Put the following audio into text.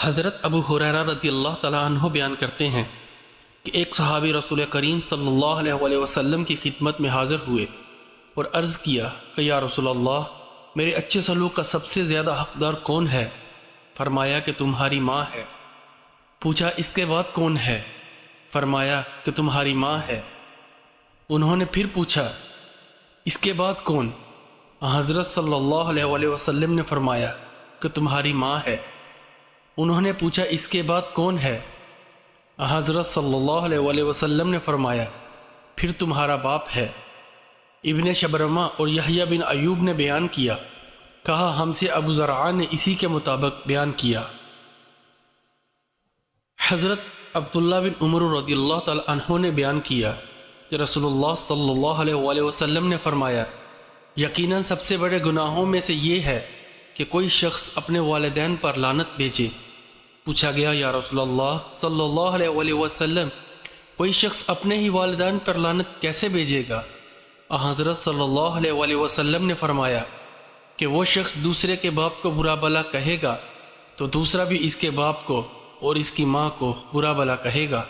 حضرت ابو ہریرہ رضی اللہ تعالیٰ عنہ بیان کرتے ہیں کہ ایک صحابی رسول کریم صلی اللہ علیہ وسلم کی خدمت میں حاضر ہوئے اور عرض کیا کہ یا رسول اللہ، میرے اچھے سلوک کا سب سے زیادہ حقدار کون ہے؟ فرمایا کہ تمہاری ماں ہے۔ پوچھا اس کے بعد کون ہے؟ فرمایا کہ تمہاری ماں ہے۔ انہوں نے پھر پوچھا اس کے بعد کون؟ حضرت صلی اللہ علیہ وسلم نے فرمایا کہ تمہاری ماں ہے۔ انہوں نے پوچھا اس کے بعد کون ہے؟ حضرت صلی اللہ علیہ وسلم نے فرمایا پھر تمہارا باپ ہے۔ ابن شبرمہ اور یحییٰ بن ایوب نے بیان کیا، کہا ہم سے ابو زرعہ نے اسی کے مطابق بیان کیا۔ حضرت عبداللہ بن عمر رضی اللہ تعالی عنہ نے بیان کیا کہ رسول اللہ صلی اللہ علیہ وسلم نے فرمایا یقیناً سب سے بڑے گناہوں میں سے یہ ہے کہ کوئی شخص اپنے والدین پر لعنت بھیجے۔ پوچھا گیا یا رسول اللہ صلی اللہ علیہ وسلم، کوئی شخص اپنے ہی والدین پر لعنت کیسے بھیجے گا؟ حضرت صلی اللہ علیہ وسلم نے فرمایا کہ وہ شخص دوسرے کے باپ کو برا بھلا کہے گا تو دوسرا بھی اس کے باپ کو اور اس کی ماں کو برا بھلا کہے گا۔